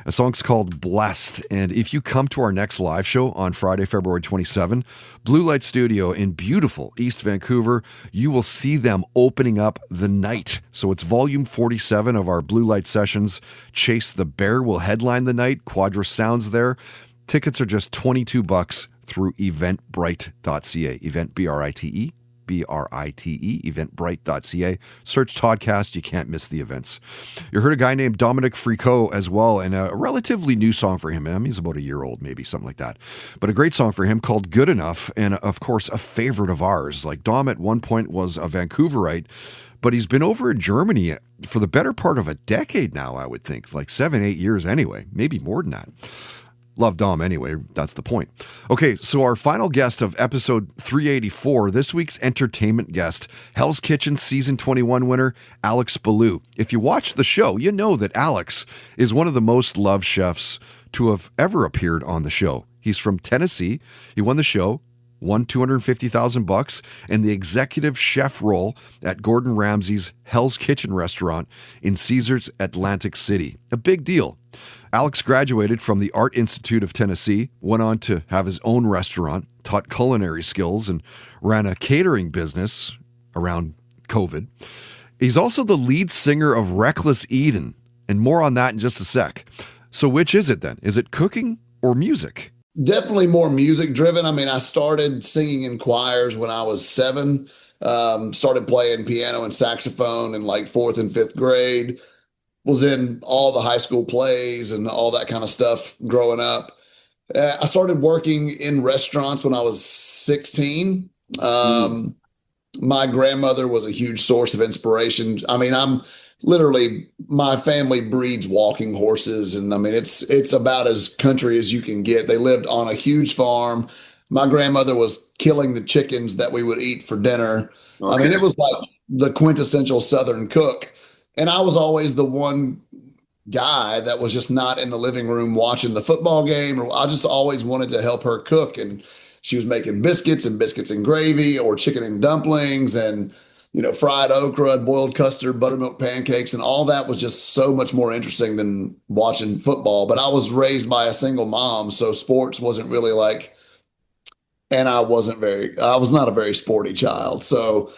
A song's called Blessed. And if you come to our next live show on Friday, February 27, Blue Light Studio in beautiful East Vancouver, you will see them opening up the night. So it's volume 47 of our Blue Light sessions. Chase the Bear will headline the night. Quadra Sound's there. Tickets are just $22 through eventbrite.ca. Event, B-R-I-T-E, eventbrite.ca. Search Toddcast. You can't miss the events. You heard a guy named Dominic Fricot as well, and a relatively new song for him. I mean, he's about a year old, maybe, something like that. But a great song for him called Good Enough, and of course, a favorite of ours. Like, Dom at one point was a Vancouverite, but he's been over in Germany for the better part of a decade now, I would think. Like 7-8 years anyway, maybe more than that. Love Dom anyway, that's the point. Okay, so our final guest of episode 384, this week's entertainment guest, Hell's Kitchen season 21 winner, Alex Belew. If you watch the show, you know that Alex is one of the most loved chefs to have ever appeared on the show. He's from Tennessee. He won the show, won $250,000 and the executive chef role at Gordon Ramsay's Hell's Kitchen restaurant in Caesars Atlantic City. A big deal. Alex graduated from the Art Institute of Tennessee, went on to have his own restaurant, taught culinary skills, and ran a catering business around COVID. He's also the lead singer of Reckless Eden, and more on that in just a sec. So which is it then? Is it cooking or music? Definitely more music driven. I mean, I started singing in choirs when I was 7, started playing piano and saxophone in like 4th and 5th grade. Was in all the high school plays and all that kind of stuff growing up. I started working in restaurants when I was 16. My grandmother was a huge source of inspiration. I mean, my family breeds walking horses, and I mean, it's about as country as you can get. They lived on a huge farm. My grandmother was killing the chickens that we would eat for dinner. Okay. I mean, it was like the quintessential Southern cook. And I was always the one guy that was just not in the living room watching the football game. Or I just always wanted to help her cook. And she was making biscuits and gravy, or chicken and dumplings, and, fried okra, boiled custard, buttermilk pancakes. And all that was just so much more interesting than watching football. But I was raised by a single mom, so sports wasn't really like, and I was not a very sporty child. So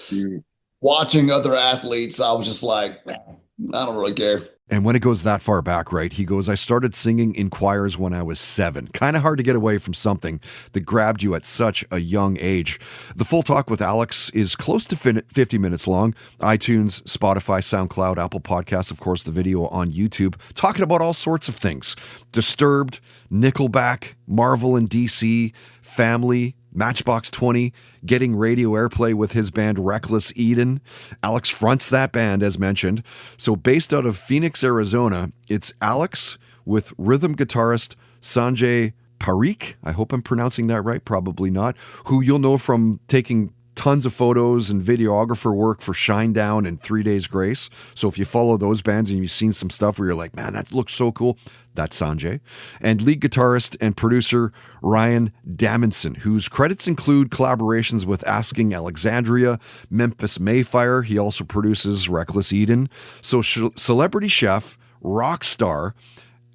watching other athletes, I was just like, I don't really care. And when it goes that far back, right, he goes, I started singing in choirs when I was 7. Kind of hard to get away from something that grabbed you at such a young age. The full talk with Alex is close to 50 minutes long. iTunes, Spotify, SoundCloud, Apple Podcasts, of course, the video on YouTube, talking about all sorts of things. Disturbed, Nickelback, Marvel and DC, family, Matchbox 20, getting radio airplay with his band Reckless Eden. Alex fronts that band, as mentioned. So based out of Phoenix, Arizona, it's Alex with rhythm guitarist Sanjay Parikh. I hope I'm pronouncing that right, probably not, who you'll know from taking tons of photos and videographer work for Shinedown and 3 Days Grace. So if you follow those bands and you've seen some stuff where you're like, man, that looks so cool, that's Sanjay. And lead guitarist and producer Ryan Daminson, whose credits include collaborations with Asking Alexandria, Memphis Mayfire. He also produces Reckless Eden. So celebrity chef, rock star,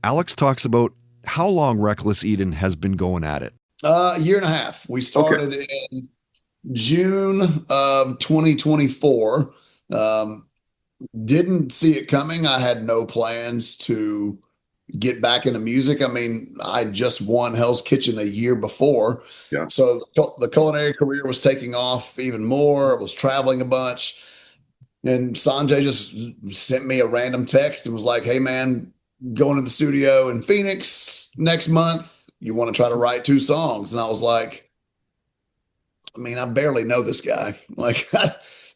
Alex talks about how long Reckless Eden has been going at it. A year and a half. We started in June of 2024. Didn't see it coming. I had no plans to get back into music. I mean, I just won Hell's Kitchen a year before. Yeah. So the culinary career was taking off even more. I was traveling a bunch. And Sanjay just sent me a random text and was like, hey, man, going to the studio in Phoenix next month. You want to try to write 2 songs? And I was like, I mean, I barely know this guy. Like,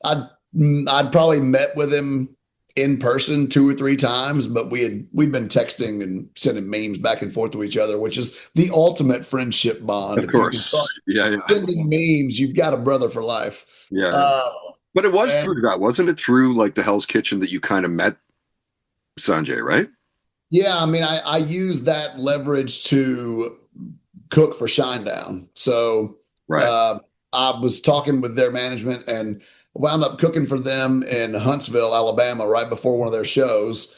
I'd probably met with him in person 2 or 3 times, but we'd been texting and sending memes back and forth to each other, which is the ultimate friendship bond. Of course. Yeah. Sending memes, you've got a brother for life. Yeah. But it was through that, wasn't it? Through like the Hell's Kitchen that you kind of met Sanjay, right? Yeah. I mean, I used that leverage to cook for Shinedown. So I was talking with their management and wound up cooking for them in Huntsville, Alabama, right before one of their shows.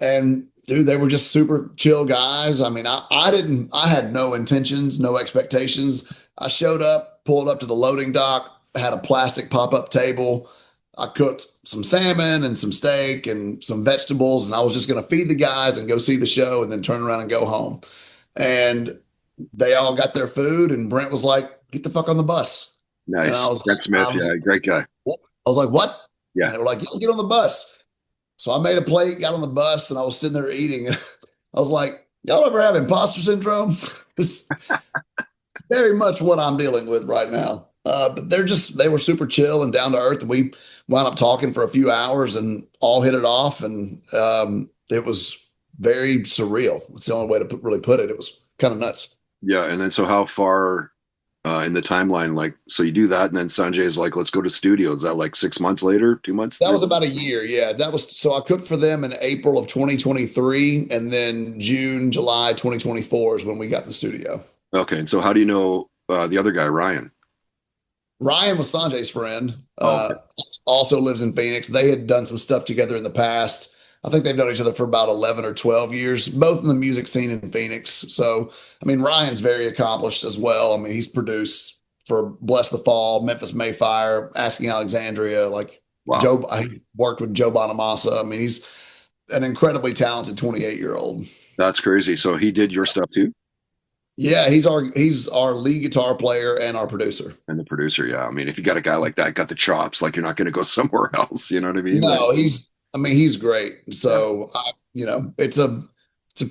And dude, they were just super chill guys. I mean, I had no intentions, no expectations. I showed up, pulled up to the loading dock, had a plastic pop-up table. I cooked some salmon and some steak and some vegetables, and I was just going to feed the guys and go see the show and then turn around and go home. And they all got their food, and Brent was like, "Get the fuck on the bus." Nice. Brent Smith, great guy. I was like, "What?" Yeah. And they were like, "Yeah, get on the bus." So I made a plate, got on the bus, and I was sitting there eating. And I was like, "Y'all ever have imposter syndrome?" It's very much what I'm dealing with right now. But they were super chill and down to earth. And we wound up talking for a few hours and all hit it off. And it was very surreal. It's the only way to really put it. It was kind of nuts. Yeah. And then so how far in the timeline, like, so you do that and then Sanjay's like, let's go to studio. Is that like 6 months later, 2 months? That was about a year. Yeah. So I cooked for them in April of 2023 and then July 2024 is when we got in the studio. Okay. And so how do you know the other guy, Ryan? Ryan was Sanjay's friend. Also lives in Phoenix. They had done some stuff together in the past. I think they've known each other for about 11 or 12 years, both in the music scene in Phoenix. So, I mean, Ryan's very accomplished as well. I mean, he's produced for Bless the Fall, Memphis Mayfire, Asking Alexandria. Like, wow. I worked with Joe Bonamassa. I mean, he's an incredibly talented 28-year-old. That's crazy. So he did your stuff too? Yeah, he's our lead guitar player and our producer. And the producer, yeah. I mean, if you got a guy like that, got the chops, like you're not going to go somewhere else. You know what I mean? No, he's great. So, it's a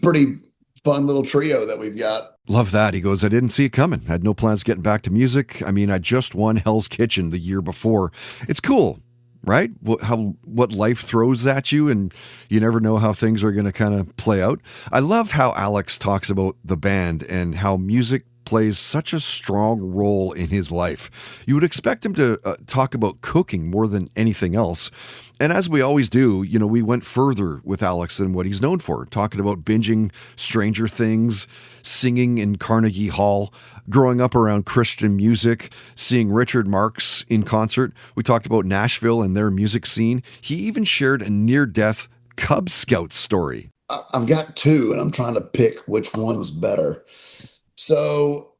pretty fun little trio that we've got. Love that. He goes, I didn't see it coming. Had no plans getting back to music. I mean, I just won Hell's Kitchen the year before. It's cool, right? What life throws at you, and you never know how things are going to kind of play out. I love how Alex talks about the band and how music plays such a strong role in his life. You would expect him to talk about cooking more than anything else. And as we always do, we went further with Alex than what he's known for, talking about binging Stranger Things, singing in Carnegie Hall, growing up around Christian music, seeing Richard Marx in concert. We talked about Nashville and their music scene. He even shared a near-death Cub Scout story. I've got two, and I'm trying to pick which one was better. So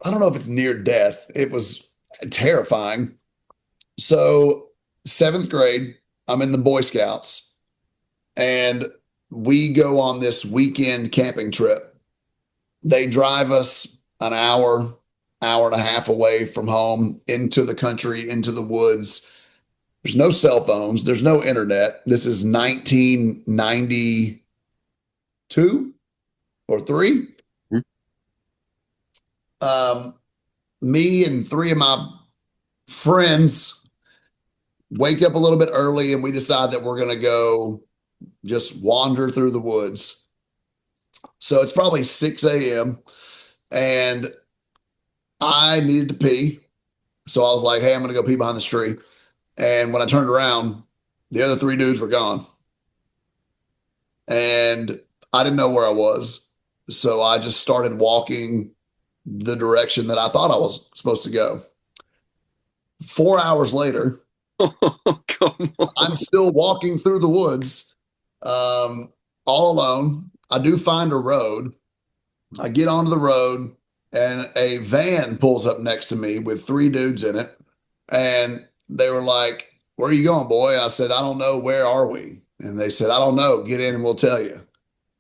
I don't know if it's near death. It was terrifying. So 7th grade, I'm in the Boy Scouts, and we go on this weekend camping trip. They drive us an hour and a half away from home into the country, into the woods. There's no cell phones. There's no internet. This is 1992 or 3. Me and 3 of my friends wake up a little bit early, and we decide that we're going to go just wander through the woods. So it's probably 6 a.m. and I needed to pee. So I was like, hey, I'm going to go pee behind this tree. And when I turned around, the other 3 dudes were gone. And I didn't know where I was. So I just started walking the direction that I thought I was supposed to go. 4 hours later, I'm still walking through the woods, all alone. I do find a road. I get onto the road, and a van pulls up next to me with 3 dudes in it. And they were like, where are you going, boy? I said, I don't know. Where are we? And they said, I don't know. Get in and we'll tell you.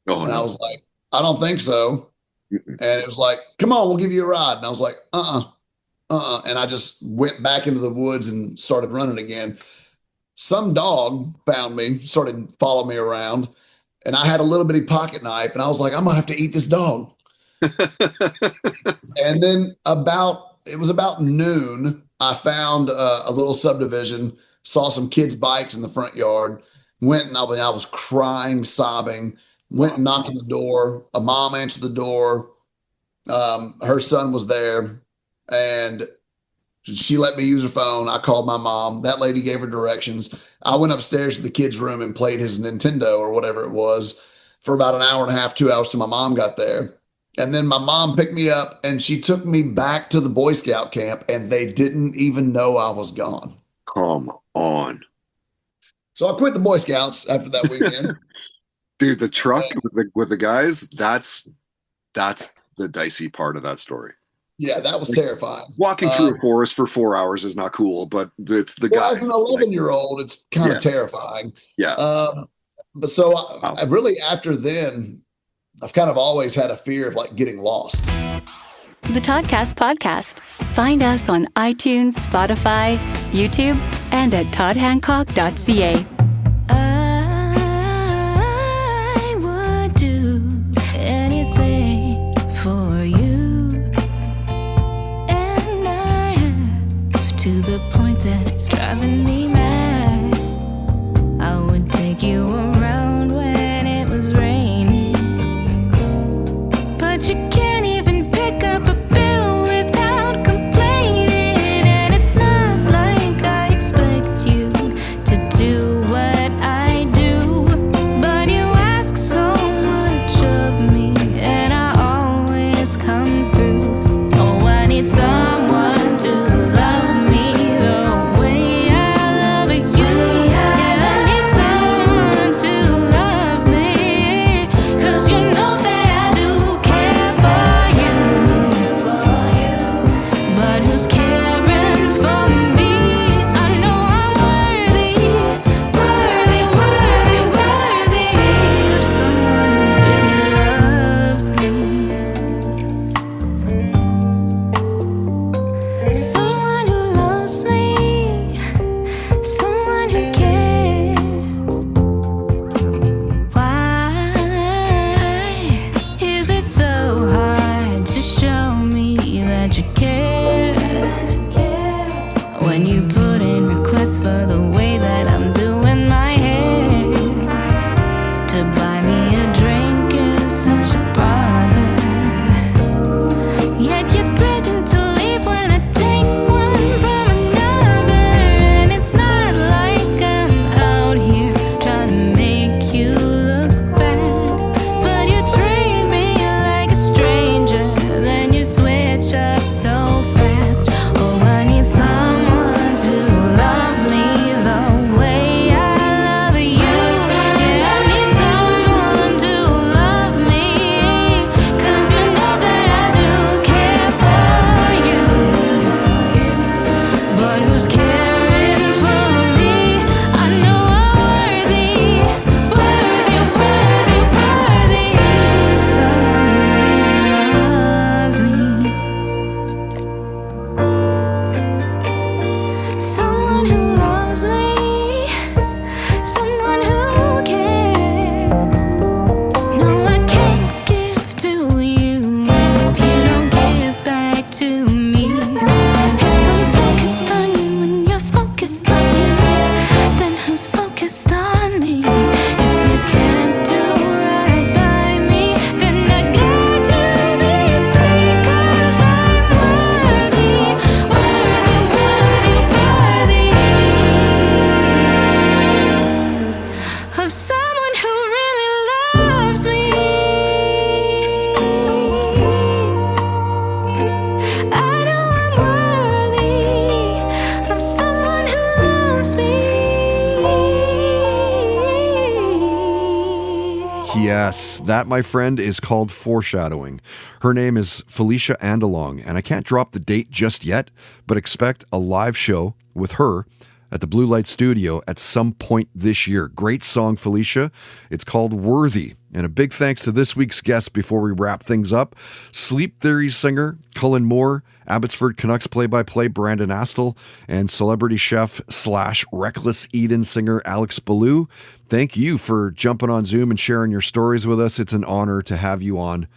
And I was like, I don't think so. And it was like, come on, we'll give you a ride. And I was like, And I just went back into the woods and started running again. Some dog found me, started following me around, and I had a little bitty pocket knife, and I was like, I'm gonna have to eat this dog. And then it was about noon, I found a little subdivision, saw some kids' bikes in the front yard, went and I was crying, sobbing, went and knocked on the door. A mom answered the door. Her son was there, and she let me use her phone. I called my mom. That lady gave her directions. I went upstairs to the kid's room and played his Nintendo or whatever it was for about an hour and a half, 2 hours till my mom got there. And then my mom picked me up and she took me back to the Boy Scout camp, and they didn't even know I was gone. Come on. So I quit the Boy Scouts after that weekend. Dude, the truck with the guys, that's the dicey part of that story. Yeah, that was terrifying. Walking through a forest for 4 hours is not cool, but it's the guy. As an 11-year-old, it's kind of terrifying. Yeah. But so I really, after then, I've kind of always had a fear of like getting lost. The Toddcast Podcast. Find us on iTunes, Spotify, YouTube, and at toddhancock.ca. I would do anything for you, and I have to the point that it's driving me mad. I would take you around when it was raining, but you can't even pick up a bill without complaining. And it's not like I expect you to do what I do, but you ask so much of me, and I always come through. Oh, I need someone to love me the way I love you. Yeah, I need someone to love me, 'cause you know that I do care for you. But who's caring for me? I know I'm worthy, worthy, worthy, worthy of someone who really loves me. Someone who loves me, someone who cares. Why is it so hard to show me that you care? When you put in requests for the way that I'm doing my hair, to buy me a drink is such a bother. Yet you threaten to leave when I take one from another. And it's not like I'm out here trying to make you look bad, but you treat me like a stranger, then you switch up so fast. Oh, I need someone to love me the way I love you. Yeah, I need someone to love me, 'cause you know that I do care for you. But who's caring for me? I know I'm worthy, worthy, worthy, worthy of someone who really loves me. Someone who loves me, someone who cares. No, I can't give to you if you don't give back to me. If I'm focused on you and you're focused on you, then who's focused on me? If you can't do right by me, then I got to be free, 'cause I'm worthy, worthy, worthy, worthy of someone who really loves me. I know I'm worthy of someone who loves me. Yes, that, my friend, is called foreshadowing. Her name is Felicia Andalong, and I can't drop the date just yet, but expect a live show with her at the Blue Light Studio at some point this year. Great song, Felicia. It's called Worthy. And a big thanks to this week's guest before we wrap things up. Sleep Theory singer Cullen Moore, Abbotsford Canucks play-by-play Brandon Astle, and celebrity chef / Reckless Eden singer Alex Belew. Thank you for jumping on Zoom and sharing your stories with us. It's an honor to have you on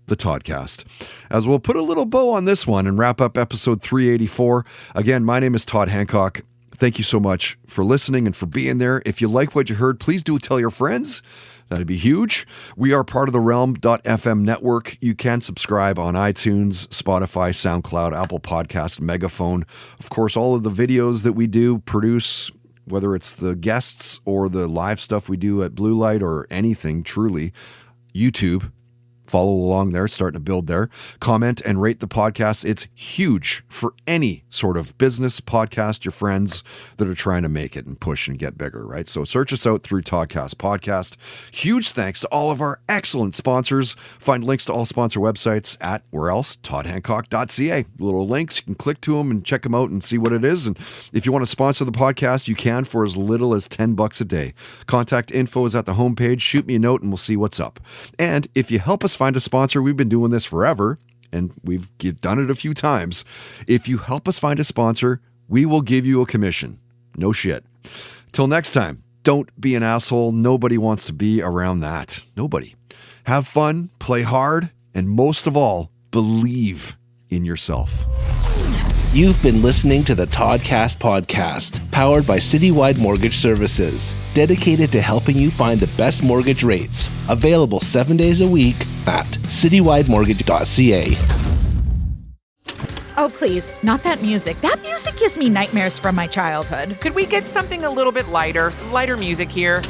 the Toddcast. As we'll put a little bow on this one and wrap up episode 384. Again, my name is Todd Hancock. Thank you so much for listening and for being there. If you like what you heard, please do tell your friends. That'd be huge. We are part of the Realm.fm network. You can subscribe on iTunes, Spotify, SoundCloud, Apple Podcast, Megaphone. Of course, all of the videos that we do produce, whether it's the guests or the live stuff we do at Blue Light or anything, truly, YouTube, Follow along there, starting to build there. Comment and rate the podcast. It's huge for any sort of business podcast, your friends that are trying to make it and push and get bigger, right? So search us out through Toddcast Podcast. Huge thanks to all of our excellent sponsors. Find links to all sponsor websites at where else? ToddHancock.ca. Little links, you can click to them and check them out and see what it is. And if you want to sponsor the podcast, you can for as little as $10 a day. Contact info is at the homepage. Shoot me a note and we'll see what's up. And if you help us find a sponsor, we've been doing this forever and we've done it a few times. If you help us find a sponsor, we will give you a commission. No shit. Till next time, don't be an asshole. Nobody wants to be around that. Nobody. Have fun, play hard, and most of all, believe in yourself. You've been listening to the Toddcast Podcast, powered by Citywide Mortgage Services, dedicated to helping you find the best mortgage rates. Available 7 days a week at citywidemortgage.ca. Oh, please, not that music. That music gives me nightmares from my childhood. Could we get something a little bit lighter, some lighter music here?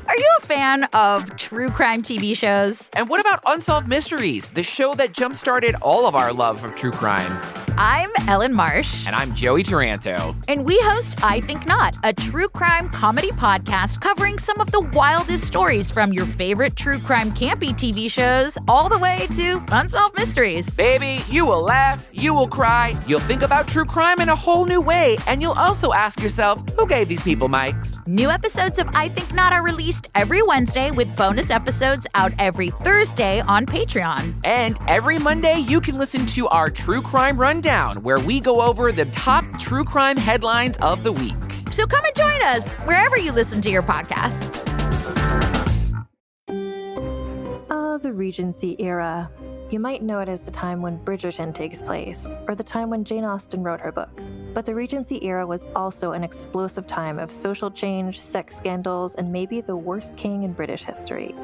Are you a fan of true crime TV shows? And what about Unsolved Mysteries, the show that jump-started all of our love of true crime? I'm Ellen Marsh. And I'm Joey Taranto. And we host I Think Not, a true crime comedy podcast covering some of the wildest stories from your favorite true crime campy TV shows all the way to Unsolved Mysteries. Baby, you will laugh, you will cry, you'll think about true crime in a whole new way, and you'll also ask yourself, who gave these people mics? New episodes of I Think Not are released every Wednesday with bonus episodes out every Thursday on Patreon. And every Monday, you can listen to our True Crime Rundown, where we go over the top true crime headlines of the week. So come and join us wherever you listen to your podcasts. The Regency era. You might know it as the time when Bridgerton takes place, or the time when Jane Austen wrote her books. But the Regency era was also an explosive time of social change, sex scandals, and maybe the worst king in British history.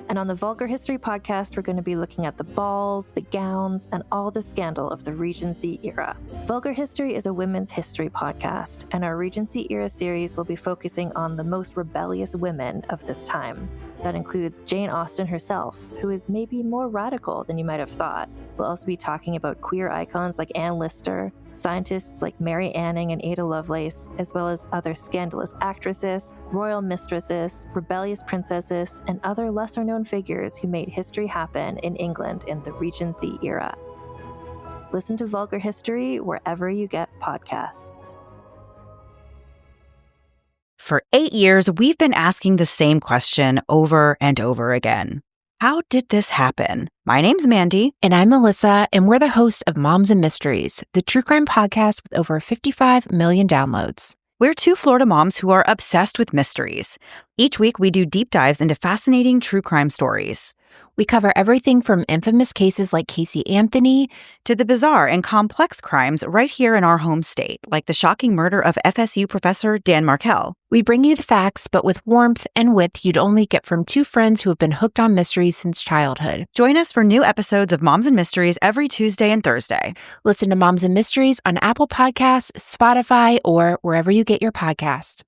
And on the Vulgar History podcast, we're going to be looking at the balls, the gowns, and all the scandal of the Regency era. Vulgar History is a women's history podcast, and our Regency era series will be focusing on the most rebellious women of this time. That includes Jane Austen herself, who is maybe more radical than you might have thought. We'll also be talking about queer icons like Anne Lister, scientists like Mary Anning and Ada Lovelace, as well as other scandalous actresses, royal mistresses, rebellious princesses, and other lesser-known figures who made history happen in England in the Regency era. Listen to Vulgar History wherever you get podcasts. For 8 years, we've been asking the same question over and over again. How did this happen? My name's Mandy. And I'm Melissa, and we're the hosts of Moms and Mysteries, the true crime podcast with over 55 million downloads. We're two Florida moms who are obsessed with mysteries. Each week, we do deep dives into fascinating true crime stories. We cover everything from infamous cases like Casey Anthony to the bizarre and complex crimes right here in our home state, like the shocking murder of FSU professor Dan Markell. We bring you the facts, but with warmth and wit you'd only get from two friends who have been hooked on mysteries since childhood. Join us for new episodes of Moms and Mysteries every Tuesday and Thursday. Listen to Moms and Mysteries on Apple Podcasts, Spotify, or wherever you get your podcast.